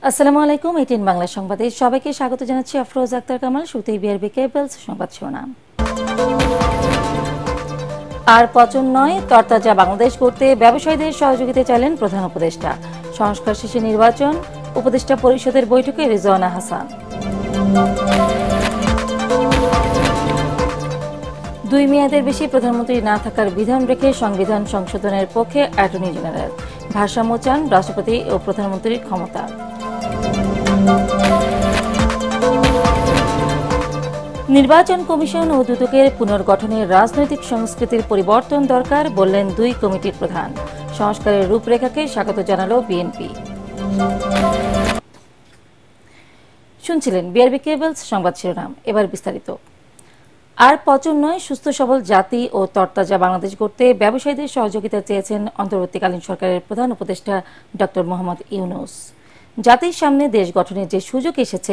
আসসালামু আলাইকুম। এটিএন বাংলা সংবাদে সবাইকে স্বাগত জানাচ্ছি। আফরোজ আক্তার কামাল। শুরুতেই বিআরবি কেবলস সংবাদ শিরোনাম। আর পচন নয়, তরতাজা বাংলাদেশ করতে ব্যবসায়ীদের সহযোগিতা চাইলেন প্রধান উপদেষ্টা। সংস্কার শেষে নির্বাচন, উপদেষ্টা পরিষদের বৈঠকে রিজওয়ানা হাসান। 2 মেয়াদের বেশি প্রধানমন্ত্রী না থাকার বিধান রেখে সংবিধান সংশোধনের পক্ষে অ্যাটর্নি জেনারেল। ভারসাম্য চান রাষ্ট্রপতি ও প্রধানমন্ত্রীর ক্ষমতা। নির্বাচন কমিশন ও দুদকের পুনর্গঠনের রাজনৈতিক সংস্কৃতির পরিবর্তন দরকার বললেন 2 কমিটির প্রধান। সংস্কারের রূপরেখাকে স্বাগত জানালো বিএনপি। শুনছিলেন বিআরবি কেবলস সংবাদ শিরোনাম। এবার বিস্তারিত। আর পচন নয়, সুস্থ সবল জাতি ও তরতাজা বাংলাদেশ গড়তে ব্যবসায়ীদের সহযোগিতা চেয়েছেন অন্তর্বর্তীকালীন সরকারের প্রধান উপদেষ্টা ডক্টর মোহাম্মদ ইউনূস। জাতির সামনে দেশ গঠনের যে সুযোগ এসেছে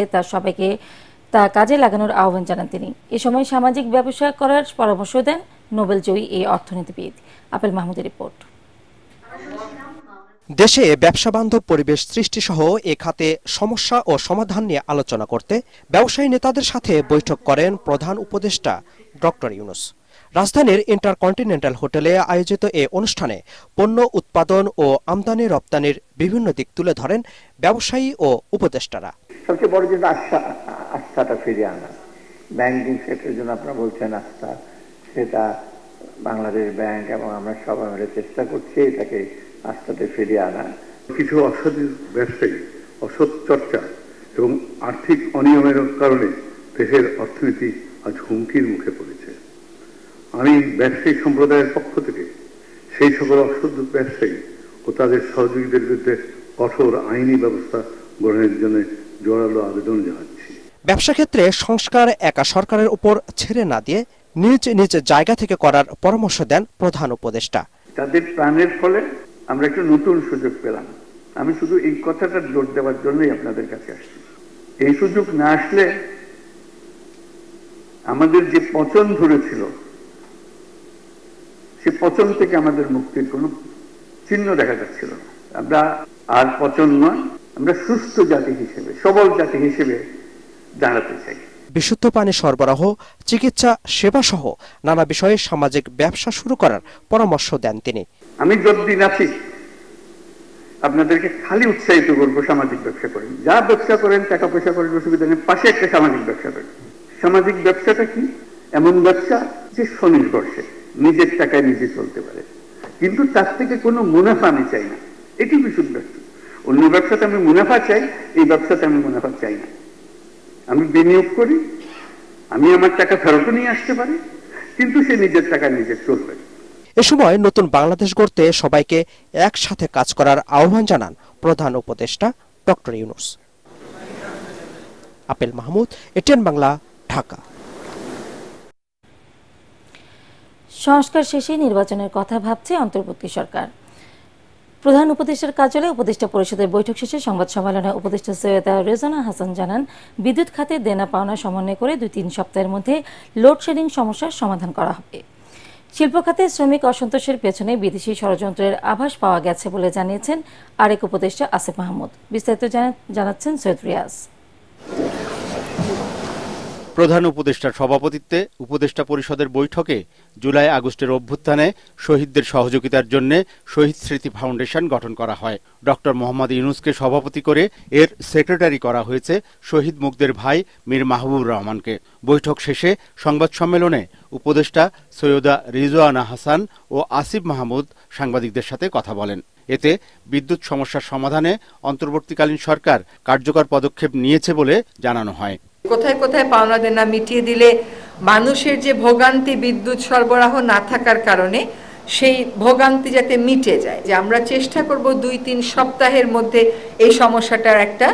তা কাজে লাগানোর আহ্বান জানান তিনি। এ সময় সামাজিক ব্যবসা করার পরামর্শ দেন নোবেলজয়ী এই অর্থনীতিবিদ। আপেল মাহমুদের রিপোর্ট। দেশে ব্যবসা বান্ধব পরিবেশ সৃষ্টি সহ এ খাতে সমস্যা ও সমাধান নিয়ে আলোচনা করতে ব্যবসায়ী নেতাদের সাথে বৈঠক করেন প্রধান উপদেষ্টা ডক্টর ইউনূস। রাজধানীর ইন্টারকন্টিনেন্টাল হোটেলে আয়োজিত এ অনুষ্ঠানে পণ্য উৎপাদন ও আমদানি রপ্তানির বিভিন্ন দিক তুলে ধরেন ব্যবসায়ী ও উপদেষ্টারা। সবচেয়ে বড় যেটা আস্থাটা ফিরিয়ে আনা, ব্যাংকিং সেক্টরের জন্য আপনারা বলছেন আস্থা, সেটা বাংলাদেশ ব্যাংক এবং আমরা সবাই মিলে চেষ্টা করছি এটাকে আস্থাতে ফিরিয়ে আনা। কিছু অসাধু ব্যবসায়ী অসৎ চর্চা এবং আর্থিক অনিয়মের কারণে দেশের অর্থনীতি আজ হুমকির মুখে পড়েছে। আমি ব্যবসায়ী সম্প্রদায়ের পক্ষ থেকে সেই সকল অসৎ ব্যবসায়ী ও তাদের সহযোগীদের বিরুদ্ধে কঠোর আইনি ব্যবস্থা গ্রহণের জন্য জোরালো আবেদন জানাচ্ছি। ব্যবসা ক্ষেত্রে সংস্কার একা সরকারের উপর ছেড়ে না দিয়ে নিজ নিজ জায়গা থেকে করার পরামর্শ দেন প্রধান উপদেষ্টা। তাদের প্রাণের ফলে আমরা একটু নতুন সুযোগ পেলাম। আমি শুধু এই কথাটা জোর দেওয়ার জন্যই আপনাদের কাছে আসছি। এই সুযোগ না আসলে আমাদের যে পচন ধরেছিল, সে পচন থেকে আমাদের মুক্তির কোনো চিহ্ন দেখা যাচ্ছিল না। আমরা আর পচন নয়, আমরা সুস্থ জাতি হিসেবে, সবল জাতি হিসেবে দাঁড়াতে চাই। বিশুদ্ধ পানি সরবরাহ, চিকিৎসা সেবা সহ নানা বিষয়ে সামাজিক ব্যবসা শুরু করার পরামর্শ দেন তিনি। আমি যতদিন আছি আপনাদেরকে খালি উৎসাহিত করবো, সামাজিক ব্যবসা করেন, যা ব্যবসা করেন, টাকা পয়সা করেন, অসুবিধা নেই, পাশে একটা সামাজিক ব্যবসা করেন। সামাজিক ব্যবসাটা কি? এমন ব্যবসা যে স্বনির্ভরশীল, নিজের টাকায় নিজে চলতে পারে, কিন্তু তার থেকে কোনো মুনাফা আমি চাই না। এটি বিশুদ্ধ ব্যবসা। অন্য ব্যবসাতে আমি মুনাফা চাই, এই ব্যবসাতে আমি মুনাফা চাই না। আমি বিনিয়োগ করি, আমি আমার টাকা ফেরতও নিয়ে আসতে পারি, কিন্তু সে নিজের টাকায় নিজে চলবে। এ সময় নতুন বাংলাদেশ গড়তে সবাইকে একসাথে কাজ করার আহ্বান জানান প্রধান উপদেষ্টা doctor Yunus. Apple Mahmud, ATN Bangla, Dhaka. সংস্কার শেষে নির্বাচনের কথা ভাবছে অন্তর্বর্তী সরকার। প্রধান উপদেষ্টার কার্যালয়ে উপদেষ্টা পরিষদের বৈঠক শেষে সংবাদ সম্মেলনে উপদেষ্টা সৈয়দা রিজওয়ানা হাসান জানান, বিদ্যুৎ খাতে দেনা পাওনা সমন্বয় করে 2-3 সপ্তাহের মধ্যে লোডশেডিং সমস্যার সমাধান করা হবে। শিল্প খাতে শ্রমিক অসন্তোষের পেছনে বিদেশি ষড়যন্ত্রের আভাস পাওয়া গেছে বলে জানিয়েছেন আরেক উপদেষ্টা আসিফ মাহমুদ। বিস্তারিত জানাচ্ছেন সৈয়দ রিয়াজ। প্রধান উপদেষ্টার সভাপতিত্বে উপদেষ্টা পরিষদের বৈঠকে জুলাই আগস্টের অভ্যুত্থানে শহীদদের সহযোগিতার জন্য শহীদ স্মৃতি ফাউন্ডেশন গঠন করা হয়। ডক্টর মোহাম্মদ ইউনূসকে সভাপতি করে এর সেক্রেটারি করা হয়েছে শহীদ মুগ্ধের ভাই মীর মাহবুবুর রহমানকে। বৈঠক শেষে সংবাদ সম্মেলনে উপদেষ্টা সৈয়দা রিজওয়ানা হাসান ও আসিফ মাহমুদ সাংবাদিকদের সাথে কথা বলেন। এতে বিদ্যুৎ সমস্যার সমাধানে অন্তর্বর্তীকালীন সরকার কার্যকর পদক্ষেপ নিয়েছে বলে জানানো হয়। কোথায় কোথায় পাওনা দেনা মিটিয়ে দিলে মানুষের যে ভোগান্তি বিদ্যুৎ সরবরাহ না থাকার কারণে, সেই ভোগান্তি যাতে মিটে যায়, যে আমরা চেষ্টা করব 2-3 সপ্তাহের মধ্যে এই সমস্যাটার একটা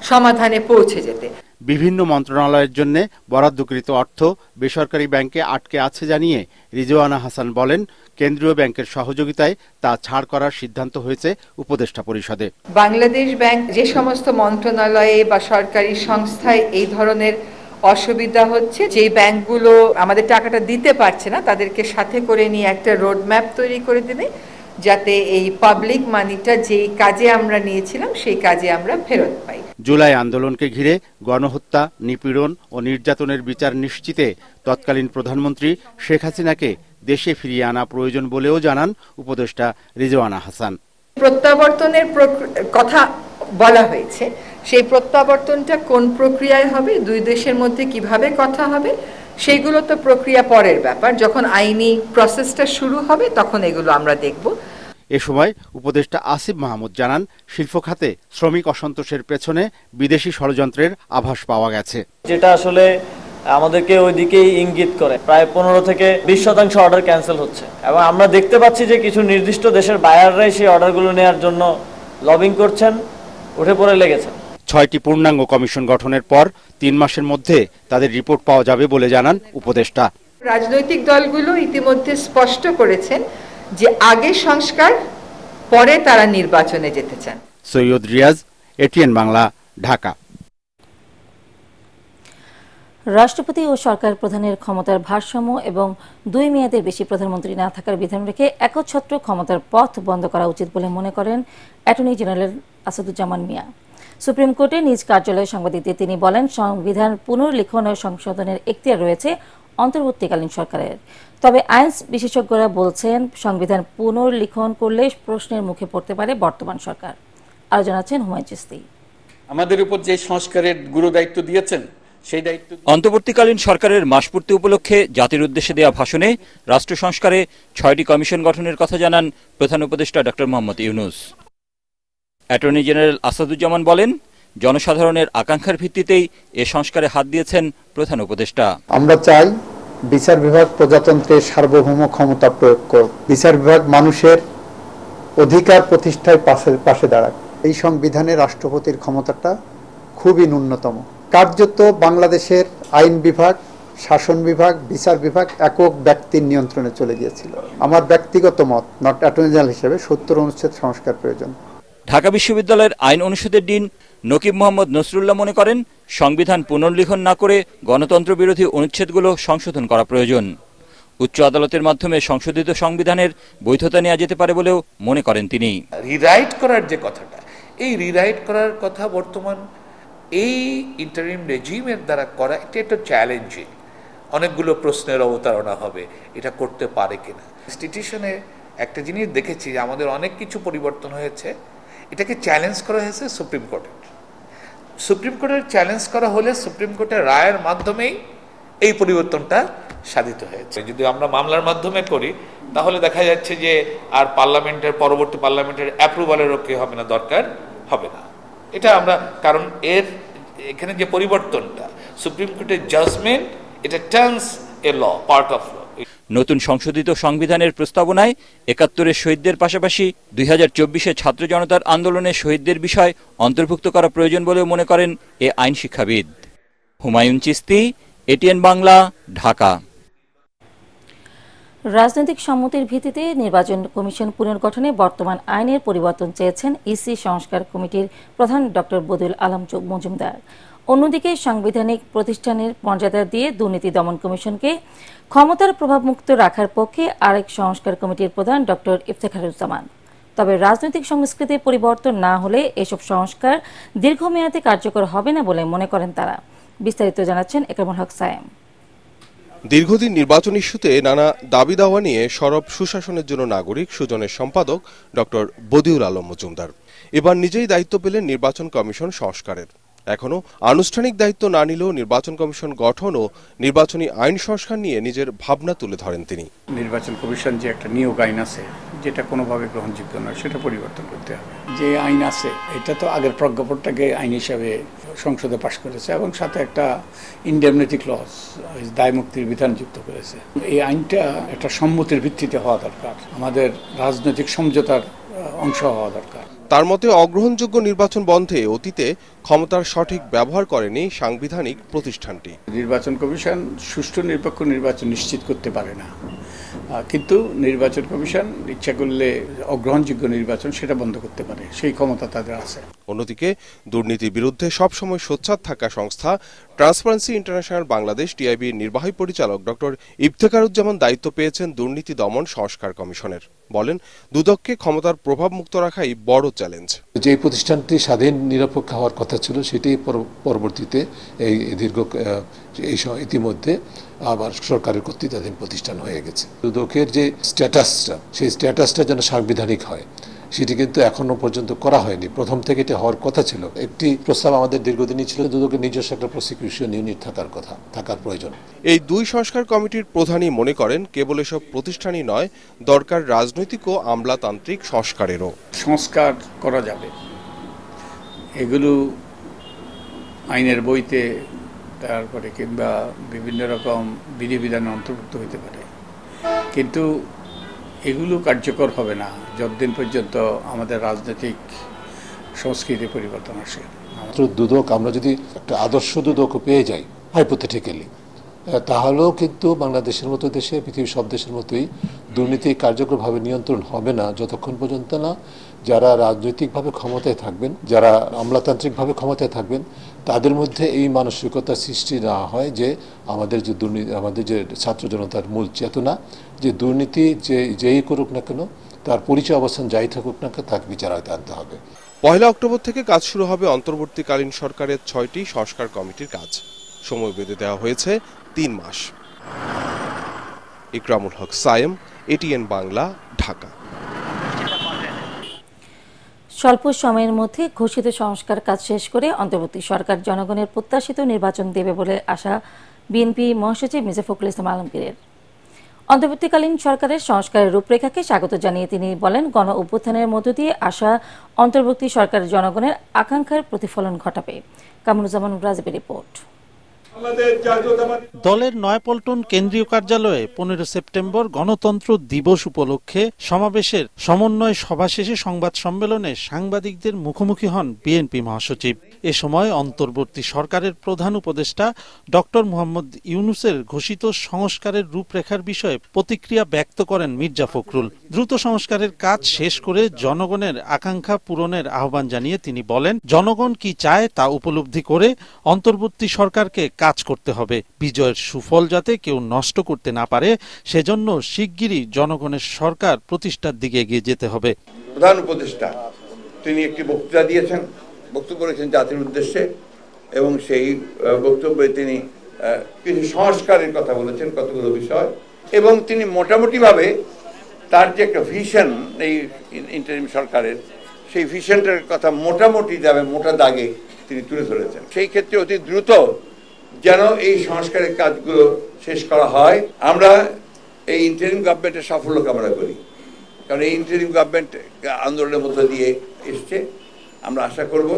সমাধানে পৌঁছে যেতে। বিভিন্ন মন্ত্রণালয়ের জন্য বরাদ্দকৃত অর্থ বেসরকারি ব্যাংকে আটকে আছে জানিয়ে রিজওয়ানা হাসান বলেন, কেন্দ্রীয় ব্যাংকের সহযোগিতায় তা ছাড় করার সিদ্ধান্ত হয়েছে উপদেষ্টা পরিষদে। বাংলাদেশ ব্যাংক যে সমস্ত মন্ত্রণালয়ে বা সরকারি সংস্থায় এই ধরনের অসুবিধা হচ্ছে, যে ব্যাংকগুলো আমাদের টাকাটা দিতে পারছে না, তাদেরকে সাথে করে নিয়ে একটা রোডম্যাপ তৈরি করে দেবে, যাতে এই পাবলিক মানিটা যেই কাজে আমরা নিয়েছিলাম সেই কাজে আমরা ফেরত পাই। জুলাই আন্দোলনকে ঘিরে গণহত্যা, নিপীড়ন ও নির্যাতনের বিচার নিশ্চিতে তৎকালীন প্রধানমন্ত্রী শেখ হাসিনাকে দেশে ফিরিয়ে আনা প্রয়োজন বলেও জানান উপদেষ্টা রিজওয়ানা হাসান। প্রত্যাবর্তনের কথা বলা হয়েছে, সেই প্রত্যাবর্তনটা কোন প্রক্রিয়ায় হবে, দুই দেশের মধ্যে কিভাবে কথা হবে, সেইগুলো তো প্রক্রিয়া পরের ব্যাপার। যখন আইনি প্রসেসটা শুরু হবে তখন এগুলো আমরা দেখব। এ সময় উপদেষ্টা আসিফ মাহমুদ জানান, শিল্প খাতে শ্রমিক অসন্তোষের পেছনে বিদেশি ষড়যন্ত্রের আভাস পাওয়া গেছে, যেটা আসলে আমাদেরকে ওইদিকেই ইঙ্গিত করে। প্রায় 15 থেকে 20% অর্ডার ক্যান্সেল হচ্ছে এবং আমরা দেখতে পাচ্ছি যে কিছু নির্দিষ্ট দেশের বায়াররাই সেই অর্ডারগুলো নেওয়ার জন্য লবিং করছেন, উঠে পড়ে লেগেছেন। 6টি পূর্ণাঙ্গ কমিশন গঠনের পর 3 মাসের মধ্যে তাদের রিপোর্ট পাওয়া যাবে বলে জানান উপদেষ্টা। রাজনৈতিক দলগুলো ইতিমধ্যে স্পষ্ট করেছেন যে আগে সংস্কার, পরে তারা নির্বাচনে যেতে চান। সৈয়দ রিয়াজ, এটিএন বাংলা, ঢাকা। রাষ্ট্রপতি ও সরকার প্রধানের ক্ষমতার ভারসাম্য এবং 2 মেয়াদের বেশি প্রধানমন্ত্রী না থাকার বিধান রেখে একচ্ছত্র ক্ষমতার পথ বন্ধ করা উচিত বলে মনে করেন অ্যাটর্নি জেনারেল আসাদুজ্জামান মিয়া। সুপ্রিম কোর্টে নিজ কার্যালয়ে সাংবাদিকদের তিনি বলেন, সংবিধান পুনর্লিখন ও সংশোধনের এখতিয়ার রয়েছে অন্তর্বর্তীকালীন সরকারের। তবে আইন বিশেষজ্ঞরা বলছেন, সংবিধান পুনর্লিখন করলে প্রশ্নের মুখে পড়তে পারে বর্তমান সরকার। আরো জানাচ্ছেন হুমায়ুন চিশতি। আমাদের উপর যে সংস্কারের গুরু দায়িত্ব দিয়েছেন, সেই দায়িত্ব অন্তর্বর্তীকালীন সরকারের মাসপূর্তি উপলক্ষে জাতির উদ্দেশ্যে দেওয়া ভাষণে রাষ্ট্র সংস্কারে 6টি কমিশন গঠনের কথা জানান প্রধান উপদেষ্টা doctor Mohammad Yunus. Attorney general Asaduzzaman বলেন, জনসাধারণের আকাঙ্ক্ষার ভিত্তিতেই এ সংস্কারে হাত দিয়েছেন প্রধান উপদেষ্টা। আমরা চাই বিচার বিভাগ প্রজাতন্ত্রের সার্বভৌম ক্ষমতা প্রয়োগ করুক, বিচার বিভাগ মানুষের অধিকার প্রতিষ্ঠায় পাশে দাঁড়াক। এই সংবিধানে রাষ্ট্রপতির ক্ষমতাটা খুবই ন্যূনতম। কার্যত বাংলাদেশের আইন বিভাগ, শাসন বিভাগ, বিচার বিভাগ একক ব্যক্তির নিয়ন্ত্রণে চলে গিয়েছিল। আমার ব্যক্তিগত মত, নট অ্যাটর্নি জেনারেল হিসেবে, 70 অনুচ্ছেদ সংস্কার প্রয়োজন। ঢাকা বিশ্ববিদ্যালয়ের আইন অনুষদের ডিন নকিব মোহাম্মদ নসরুল্লাহ মনে করেন, সংবিধান পুনর্লিখন না করে গণতন্ত্র বিরোধী অনুচ্ছেদগুলো সংশোধন করা প্রয়োজন। উচ্চ আদালতের মাধ্যমে সংশোধিত সংবিধানের বৈধতা নেওয়া যেতে পারে বলেও মনে করেন তিনি। রিরাইট করার যে কথাটা, এই রিরাইট করার কথা বর্তমান এই ইন্টারিম রেজিমের দ্বারা করা এটা চ্যালেঞ্জিং। অনেকগুলো প্রশ্নের অবতারণা হবে, এটা করতে পারে কিনা। ইনস্টিটিউশনে একটা জিনিস দেখেছি, আমাদের অনেক কিছু পরিবর্তন হয়েছে, এটাকে চ্যালেঞ্জ করা হয়েছে সুপ্রিম কোর্টের। সুপ্রিম কোর্টের চ্যালেঞ্জ করা হলে সুপ্রিম কোর্টের রায়ের মাধ্যমেই এই পরিবর্তনটা সাধিত হয়েছে। যদি আমরা মামলার মাধ্যমে করি তাহলে দেখা যাচ্ছে যে আর পার্লামেন্টের, পরবর্তী পার্লামেন্টের অ্যাপ্রুভালেরও কি হবে না, দরকার হবে না। এটা আমরা, কারণ এখানে যে পরিবর্তনটা, সুপ্রিম কোর্টের জাজমেন্ট, এটা turns a law, part of law. নতুন সংশোধিত সংবিধানের প্রস্তাবনায় 71-এর শহীদদের পাশাপাশি 2024-এ ছাত্র জনতার আন্দোলনের শহীদদের বিষয় অন্তর্ভুক্ত করা প্রয়োজন বলেও মনে করেন এ আইন শিক্ষাবিদ। হুমায়ুন চিশতি, এটিএন বাংলা, ঢাকা। রাজনৈতিক সম্মতির ভিত্তিতে নির্বাচন কমিশন পুনর্গঠনে বর্তমান আইনের পরিবর্তন চেয়েছেন ইসি সংস্কার কমিটির প্রধান ডক্টর বদিউল আলম মজুমদার। অন্যদিকে সাংবিধানিক প্রতিষ্ঠানের মর্যাদা দিয়ে দুর্নীতি দমন কমিশনকে ক্ষমতার প্রভাবমুক্ত রাখার পক্ষে আরেক সংস্কার কমিটির প্রধান ডক্টর ইফতেখারুজ্জামান। তবে রাজনৈতিক সংস্কৃতির পরিবর্তন না হলে এসব সংস্কার দীর্ঘমেয়াদে কার্যকর হবে না বলে মনে করেন তারা। বিস্তারিত জানাচ্ছেন একরামুল হক সায়েম। দীর্ঘদিন নির্বাচন ইস্যুতে নানা দাবি দাওয়া নিয়ে সরব সুশাসনের জন্য নাগরিক সুজনের সম্পাদক ডক্টর বদিউল আলম মজুমদার এবার নিজেই দায়িত্ব পেলেন নির্বাচন কমিশন সংস্কারের। এখনো আনুষ্ঠানিক দায়িত্ব না নিলেও নির্বাচন কমিশন গঠন ও নির্বাচনী আইন সংস্কার নিয়ে নিজের ভাবনা তুলে ধরেন তিনি। নির্বাচন কমিশন যে একটা নিয়োগ আইন আছে, যেটা কোনোভাবে গ্রহণযোগ্য নয়, সেটা পরিবর্তন করতে হবে। যে আইন আছে এটা তো আগের প্রজ্ঞাপনটাকে আইন হিসাবে সংসদে পাশ করেছে এবং সাথে একটা ইনডেমনিটি ক্লজ, দায় মুক্তির বিধান যুক্ত করেছে। এই আইনটা একটা সম্মতির ভিত্তিতে হওয়া দরকার, আমাদের রাজনৈতিক সমঝোতার অংশ হওয়া দরকার। তার মতে অগ্রহণযোগ্য নির্বাচন বন্ধে অতীতে ক্ষমতার সঠিক ব্যবহার করেনি সাংবিধানিক প্রতিষ্ঠানটি। নির্বাচন কমিশন সুষ্ঠু নিরপেক্ষ নির্বাচন নিশ্চিত করতে পারে না, কিন্তু নির্বাচন কমিশন ইচ্ছা করলে অগ্রহণযোগ্য নির্বাচন সেটা বন্ধ করতে পারে, সেই ক্ষমতা তাদের আছে। অন্যদিকে দুর্নীতির বিরুদ্ধে সবসময় সোচ্চার থাকা সংস্থা ট্রান্সপারেন্সি ইন্টারন্যাশনাল বাংলাদেশ টিআইবির নির্বাহী পরিচালক ডক্টর ইফতেখারুজ্জামান দায়িত্ব পেয়েছেন দুর্নীতি দমন সংস্কার কমিশনের। বলেন, দুদককে ক্ষমতার প্রভাব মুক্ত রাখাই বড় চ্যালেঞ্জ। যে প্রতিষ্ঠানটি স্বাধীন নিরপেক্ষ হওয়ার কথা ছিল সেটি পরবর্তীতে এই দীর্ঘ ইতিমধ্যে আবার সরকারের কর্তৃত্বাধীন প্রতিষ্ঠান হয়ে গেছে। দুদকের যে স্ট্যাটাসটা, সেই স্ট্যাটাসটা যেন সাংবিধানিক হয় সেটি কিন্তু এখনো পর্যন্ত করা হয়নি। প্রথম থেকে এটি হওয়ার কথা ছিল। একটি প্রস্তাব আমাদের দীর্ঘদিনই ছিল, দুদকের নিজস্ব একটা প্রসিকিউশন ইউনিট থাকার প্রয়োজন। এই দুই সংস্কার কমিটির প্রধানই মনে করেন, কেবল এসব প্রতিষ্ঠানই নয়, দরকার রাজনৈতিক ও আমলাতান্ত্রিক সংস্কারেরও। সংস্কার করা যাবে, এগুলো আইনের বইতে, তারপরে কিংবা বিভিন্ন রকম বিধিবিধানে অন্তর্ভুক্ত হতে পারে, কিন্তু এগুলো কার্যকর হবে না যতদিন পর্যন্ত আমাদের রাজনৈতিক সংস্কৃতি পরিবর্তন আসে। দুদক, আমরা যদি একটা আদর্শ দুদক পেয়ে যাই হাইপোথেটিক্যালি, তাহলেও কিন্তু বাংলাদেশের মতো দেশে, পৃথিবীর সব দেশের মতোই দুর্নীতি কার্যকরভাবে নিয়ন্ত্রণ হবে না যতক্ষণ পর্যন্ত না যারা রাজনৈতিকভাবে ক্ষমতায় থাকবেন, যারা আমলাতান্ত্রিকভাবে ক্ষমতায় থাকবেন, তাদের মধ্যে এই মানসিকতা সৃষ্টি না হয় যে আমাদের যে দুর্নীতি, আমাদের যে ছাত্র জনতার মূল চেতনা যে দুর্নীতি যেই করুক না কেন, তার পরিচয় অবস্থান যাই থাকুক না কেন, তাকে বিচার আওতায় আনতে হবে। 1 অক্টোবর থেকে কাজ শুরু হবে অন্তর্বর্তীকালীন সরকারের 6টি সংস্কার কমিটির কাজ। সময় বেঁধে দেওয়া হয়েছে 3 মাস। ইকরামুল হক সায়েম, এটিএন বাংলা, ঢাকা। স্বল্প সময়ের মধ্যে ঘোষিত সংস্কার কাজ শেষ করে অন্তর্বর্তী সরকার জনগণের প্রত্যাশিত নির্বাচন দেবে বলে আশা বিএনপি মহাসচিব মির্জা ফখরুল ইসলাম আলমগীরের। অন্তর্বর্তীকালীন সরকারের সংস্কারের রূপরেখাকে স্বাগত জানিয়ে তিনি বলেন, গণ অভ্যুত্থানের মধ্য দিয়ে আসা অন্তর্বর্তী সরকার জনগণের আকাঙ্ক্ষার প্রতিফলন ঘটাবে। কামরুজ্জামান রাজীবের রিপোর্ট। দলের নয়াপল্টন কেন্দ্রীয় কার্যালয়ে 15 সেপ্টেম্বর গণতন্ত্র দিবস উপলক্ষে সমাবেশের সমন্বয় সভা শেষে সংবাদ সম্মেলনে সাংবাদিকদের মুখোমুখি হন বিএনপি মহাসচিব। এ সময় অন্তর্বর্তী সরকারের প্রধান উপদেষ্টা ডক্টর মোহাম্মদ ইউনূসের ঘোষিত সংস্কারের রূপরেখার বিষয়ে প্রতিক্রিয়া ব্যক্ত করেন মির্জা ফখরুল। দ্রুত সংস্কারের কাজ শেষ করে জনগণের আকাঙ্ক্ষা পূরণের আহ্বান জানিয়ে তিনি বলেন, জনগণ কি চায় তা উপলব্ধি করে অন্তর্বর্তী সরকারকে কাজ করতে হবে। বিজয়ের সুফল যাতে কেউ নষ্ট করতে না পারে, সেজন্য শিগগিরই জনগণের সরকার প্রতিষ্ঠার দিকে এগিয়ে যেতে হবে। প্রধান উপদেষ্টা তিনি একটি বক্তৃতা দিয়েছেন, বক্তব্য করেছেন জাতির উদ্দেশ্যে, এবং সেই বক্তব্যে তিনি কিছু সংস্কারের কথা বলেছেন, কতগুলো বিষয়, এবং তিনি মোটামুটিভাবে তার যে একটা ভিশন এই ইন্টারিম সরকারের, সেই ভিশনটার কথা মোটামুটি যাবে মোটা দাগে তিনি তুলে ধরেছেন। সেই ক্ষেত্রে অতি দ্রুত যেন এই সংস্কারের কাজগুলো শেষ করা হয়। আমরা এই ইন্টারিম গভর্নমেন্টের সাফল্য কামনা করি, কারণ এই ইন্টারিম গভর্নমেন্ট আন্দোলনের মধ্য দিয়ে এসছে। আমরা আশা করব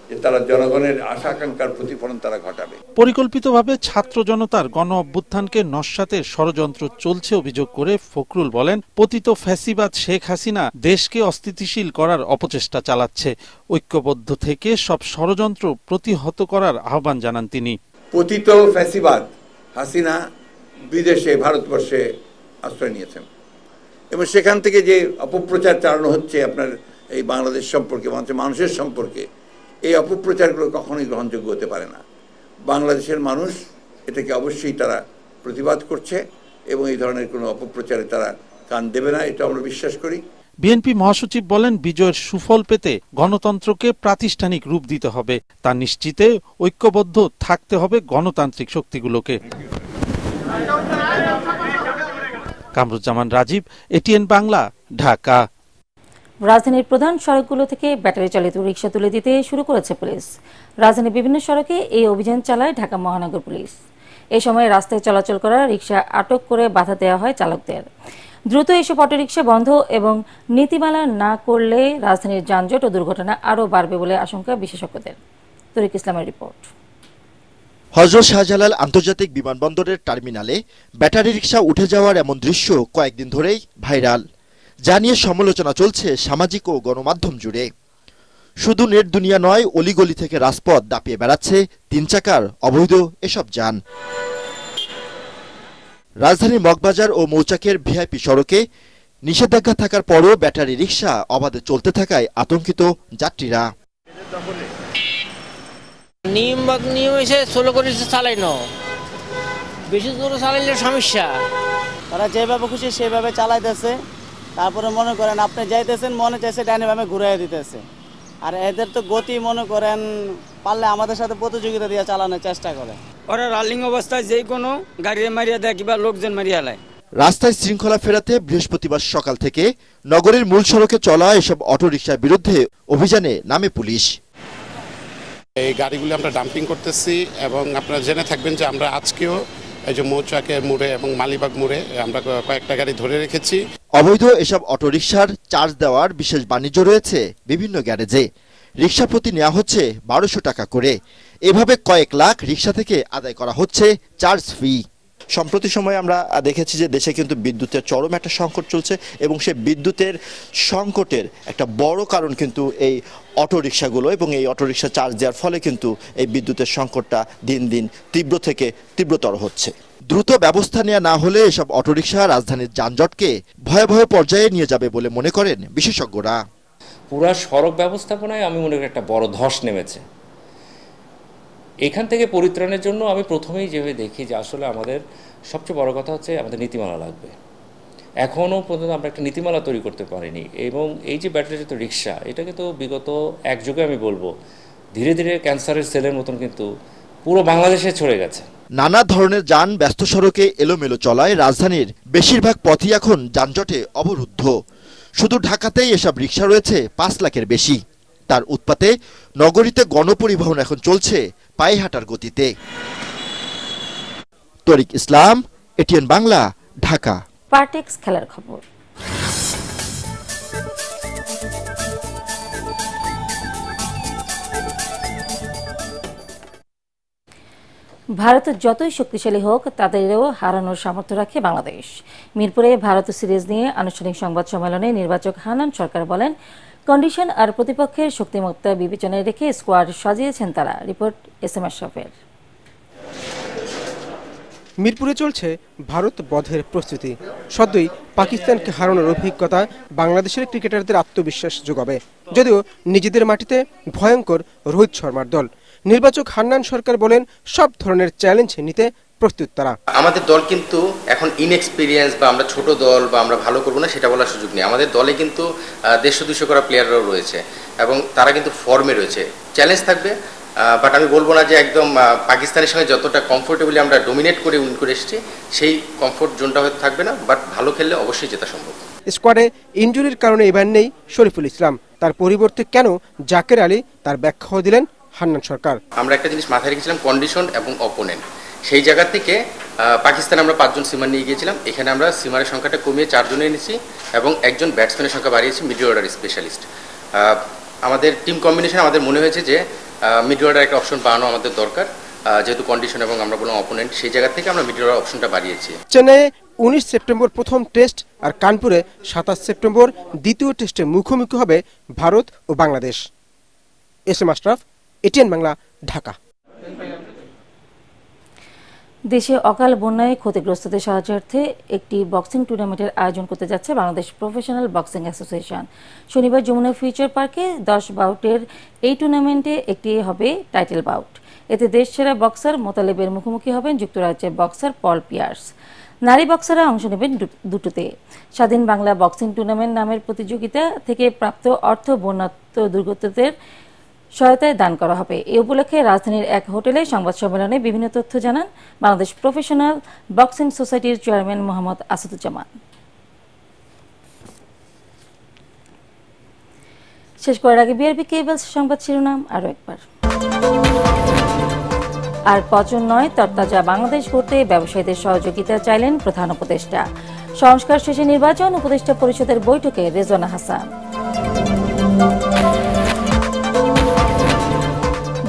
যে তারা জনগণের আশা আকাঙ্ক্ষার প্রতিফলন তারা ঘটাবে। পরিকল্পিতভাবে ছাত্র জনতার গণ অভ্যুত্থানকে নস্যাতের ষড়যন্ত্র চলছে অভিযোগ করে ফখরুল বলেন, পতিত ফ্যাসিবাদ শেখ হাসিনা দেশকে অস্থিতিশীল করার অপচেষ্টা চালাচ্ছে। ঐক্যবদ্ধ থেকে সব ষড়যন্ত্র প্রতিহত করার আহ্বান জানান তিনি। পতিত ফ্যাসিবাদ হাসিনা বিদেশে, ভারতবর্ষে আশ্রয় নিয়েছেন, এবং সেখান থেকে যে অপপ্রচার চালানো হচ্ছে আপনার এই বাংলাদেশ সম্পর্কে, মানুষের সম্পর্কে, এই অপপ্রচারগুলো কখনোই গ্রহণযোগ্য হতে পারে না। বাংলাদেশের মানুষ এটাকে অবশ্যই তারা প্রতিবাদ করছে, এবং এই ধরনের কোনো অপপ্রচারে তারা কান দেবে না, এটা আমরা বিশ্বাস করি। বিএনপি মহাসচিব বলেন, বিজয়ের সুফল পেতে গণতন্ত্রকে প্রাতিষ্ঠানিক রূপ দিতে হবে, তা নিশ্চিতে ঐক্যবদ্ধ থাকতে হবে গণতান্ত্রিক শক্তিগুলোকে। কামরুজ্জামান রাজীব, এটিএন বাংলা, ঢাকা। রাজধানীর প্রধান সড়কগুলো থেকে ব্যাটারি চালিত রিকশা তুলে দিতে শুরু করেছে পুলিশ। রাজধানীর বিভিন্ন সড়কে এই অভিযান চালায় ঢাকা মহানগর পুলিশ। এই সময় রাস্তায় চলাচল করা রিকশা আটক করে বাধা দেওয়া হয় চালকদের। দ্রুত এসব অটোরিকশা বন্ধ এবং নীতিমালা না করলে রাজধানীর যানজট ও দুর্ঘটনা আরও বাড়বে বলে আশঙ্কা বিশেষজ্ঞদের। তরিক ইসলামের রিপোর্ট। হযরত শাহজালাল আন্তর্জাতিক বিমানবন্দরের টার্মিনালে ব্যাটারি রিকশা উঠে যাওয়ার এমন দৃশ্য কয়েকদিন ধরেই ভাইরাল, যা নিয়ে সমালোচনা চলছে সামাজিক ও গণমাধ্যম জুড়ে। শুধু নেট দুনিয়া নয়, অলিগলি থেকে রাজপথ দাপিয়ে বেড়াচ্ছে 3 চাকার অবৈধ এসব যান। রাজধানীর মগবাজার ও মৌচাকের ভিআইপি সড়কে নিষেধাজ্ঞা থাকার পরও ব্যাটারি রিকশা অবাধে চলতে থাকায় আতঙ্কিত যাত্রীরা। নিয়ম এসে 16 করে চালাই না, বেশি জোরে চালাইলে সমস্যা। তারা যেভাবে খুশি সেভাবে চালাইতেছে। তারপরে মনে করেন আপনি যাইতেছেন, মনে চাইছে ডাইনে বামে ঘুরাই দিতেছে। আর এদের তো গতি মনে করেন পারলে আমাদের সাথে প্রতিযোগিতা দিয়ে চালানোর চেষ্টা করে। ওরা রানিং অবস্থায় যে কোনো গাড়ি মারিয়া দেয় কিংবা লোকজন মারিয়া লায়। রাস্তায় শৃঙ্খলা ফেরাতে বৃহস্পতিবার সকাল থেকে নগরীর মূল সড়কে চলা এসব অটোরিকশার বিরুদ্ধে অভিযানে নামে পুলিশ। এই গাড়িগুলো আমরা ডাম্পিং করতেছি এবং আপনারা জেনে থাকবেন যে আমরা আজকেও এই যে মৌচাকের মোড়ে এবং মালিবাগ মোড়ে আমরা কয়েকটা গাড়ি ধরে রেখেছি। অবৈধ এসব অটোরিকশার চার্জ দেওয়ার বিশেষ বাণিজ্য রয়েছে বিভিন্ন গ্যারেজে। রিকশা প্রতি নেওয়া হচ্ছে 1200 টাকা করে। এভাবে কয়েক লাখ রিকশা থেকে আদায় করা হচ্ছে চার্জ ফি। সম্প্রতি সময়ে আমরা দেখেছি যে দেশে কিন্তু বিদ্যুতের চরম একটা সংকট চলছে এবং সেই বিদ্যুতের সংকটের একটা বড় কারণ কিন্তু এই অটোরিকশাগুলো, এবং এই অটোরিকশা চার্জ দেওয়ার ফলে কিন্তু এই বিদ্যুতের সংকটটা দিন দিন তীব্র থেকে তীব্রতর হচ্ছে। দ্রুত ব্যবস্থা নেওয়া না হলে এসব অটোরিকশা রাজধানীর যানজটকে ভয়াবহ পর্যায়ে নিয়ে যাবে বলে মনে করেন বিশেষজ্ঞরা। পুরা সড়ক ব্যবস্থাপনায় আমি মনে করি একটা বড় ধস নেমেছে। এখান থেকে পরিত্রাণের জন্য আমি প্রথমেই যেভাবে দেখি যে আসলে আমাদের সবচেয়ে বড় কথা হচ্ছে আমাদের নীতিমালা লাগবে। এখনও পর্যন্ত আমরা একটা নীতিমালা তৈরি করতে পারিনি, এবং এই যে ব্যাটারিচালিত রিক্সা, এটা কিন্তু বিগত এক যুগে আমি বলবো ধীরে ধীরে ক্যান্সারের সেলের মতন কিন্তু পুরো বাংলাদেশে ছড়ে গেছে। নানা ধরনের যান ব্যস্ত সড়কে এলোমেলো চলায় রাজধানীর বেশিরভাগ পথই এখন যানজটে অবরুদ্ধ। শুধু ঢাকাতেই এসব রিক্সা রয়েছে 5 লাখের বেশি। তার উৎপাতে নগরীতে গণপরিবহন এখন চলছে পায়ে হাঁটার গতিতে। তরিক ইসলাম, এটিএন বাংলা, ঢাকা। পার্টেক্স খেলার খবর। ভারত যতই শক্তিশালী হোক তাদেরও হারানোর সামর্থ্য রাখে বাংলাদেশ। মিরপুরে ভারত সিরিজ নিয়ে আনুষ্ঠানিক সংবাদ সম্মেলনে নির্বাচক হান্নান সরকার বলেন, কন্ডিশন আর প্রতিপক্ষের শক্তিমত্তা বিবেচনায় রেখে স্কোয়াড সাজিয়েছেন তারা। রিপোর্ট এসএম আশরাফের। মিরপুরে চলছে ভারত বধের প্রস্তুতি। সদ্যই পাকিস্তানকে হারানোর অভিজ্ঞতা বাংলাদেশের ক্রিকেটারদের আত্মবিশ্বাস যোগাবে, যদিও নিজেদের মাটিতে ভয়ঙ্কর রোহিত শর্মার দল। নির্বাচক হান্নান সরকার বলেন, সব ধরনের চ্যালেঞ্জ নিতে প্রস্তুত তারা। আমাদের দল কিন্তু এখন ইনএক্সপিরিয়েন্স বা আমরা ছোট দল বা আমরা ভালো করবো না সেটা বলার সুযোগ নেই। আমাদের দলে কিন্তু 150-200 করা প্লেয়াররাও রয়েছে এবং তারা কিন্তু ফর্মে রয়েছে। চ্যালেঞ্জ থাকবে, বাট আমি বলবো না যে একদম পাকিস্তানের সঙ্গে যতটা কমফোর্টেবলি আমরা ডোমিনেট করে উইন করে এসেছি সেই কমফোর্ট জোনটা হয়তো থাকবে না, বাট ভালো খেললে অবশ্যই জেতা সম্ভব। স্কোয়াডে ইনজুরির কারণে এবার নেই শরীফুল ইসলাম। তার পরিবর্তে কেন জাকের আলী, তার ব্যাখ্যাও দিলেন হান্নান সরকার। আমরা একটা জিনিস মাথায় রেখেছিলাম, কন্ডিশন এবং অপোনেন্ট। সেই জায়গা থেকে পাকিস্তানে আমরা 5 জন সিমার নিয়ে গিয়েছিলাম, এখানে আমরা সিমারের সংখ্যাটা কমিয়ে 4 জনে এনেছি এবং একজন ব্যাটসম্যানের সংখ্যা বাড়িয়েছি, মিডল অর্ডার স্পেশালিস্ট। আমাদের টিম কম্বিনেশন আমাদের মনে হয়েছে যে মিডল অর্ডার একটা অপশন বাড়ানো আমাদের দরকার, যেহেতু কন্ডিশন এবং আমরা বললাম অপোনেন্ট, সেই জায়গা থেকে আমরা মিডল অর্ডার অপশনটা বাড়িয়েছি। চেন্নাইয়ে 19 সেপ্টেম্বর প্রথম টেস্ট আর কানপুরে 27 সেপ্টেম্বর দ্বিতীয় টেস্টে মুখোমুখি হবে ভারত ও বাংলাদেশ। SM Ashraf, ATN Bangla, Dhaka. দেশে অকাল বন্যায় ক্ষতিগ্রস্তদের সাহায্যার্থে একটি বক্সিং টুর্নামেন্টের আয়োজন করতে যাচ্ছে বাংলাদেশ প্রফেশনাল বক্সিং অ্যাসোসিয়েশন। শনিবার যমুনা ফিউচার পার্কে 10 বাউটের এই টুর্নামেন্টে একটি হবে টাইটেল বাউট। এতে দেশসেরা বক্সার মোতালেবের মুখোমুখি হবেন যুক্তরাজ্যের বক্সার পল পিয়ার্স। নারী বক্সাররা অংশ নেবেন দুটোতে। স্বাধীন বাংলা বক্সিং টুর্নামেন্ট নামের প্রতিযোগিতা থেকে প্রাপ্ত অর্থ বন্যাত্ম দুর্গতদের সহায়তায় দান করা হবে। এই উপলক্ষে রাজধানীর এক হোটেলে সংবাদ সম্মেলনে বিভিন্ন তথ্য জানান বাংলাদেশ প্রফেশনাল বক্সিং সোসাইটির চেয়ারম্যান মোহাম্মদ আসাদুজ্জামান। শেষ করার আগে বিআরবি কেবলস সংবাদ শিরোনাম আরও একবার। আর পচন নয়, তরতাজা বাংলাদেশ করতে ব্যবসায়ীদের সহযোগিতা চাইলেন প্রধান উপদেষ্টা। সংস্কার শেষে নির্বাচন উপদেষ্টা পরিষদের বৈঠকে রেজওয়ানা হাসান।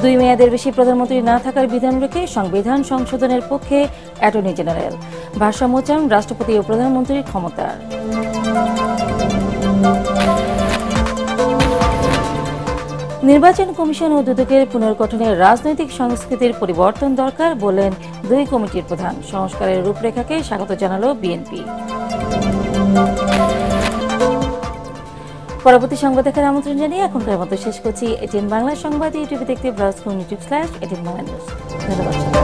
2 মেয়াদের বেশি প্রধানমন্ত্রী না থাকার বিধান রেখে সংবিধান সংশোধনের পক্ষে অ্যাটর্নি জেনারেল। ভারসাম্য চান রাষ্ট্রপতি ও প্রধানমন্ত্রীর ক্ষমতার। নির্বাচন কমিশন ও দুদকের পুনর্গঠনে রাজনৈতিক সংস্কৃতির পরিবর্তন দরকার বললেন 2 কমিটির প্রধান। সংস্কারের রূপরেখাকে স্বাগত জানালো বিএনপি। পরবর্তী সংবাদ দেখার আমন্ত্রণ জানিয়ে এখনকার মতো শেষ করছি। এটিএন বাংলা সংবাদ ইউটিউবে দেখতে ব্রাউজ করুন YouTube/এটিএন বাংলা নিউজ। ধন্যবাদ।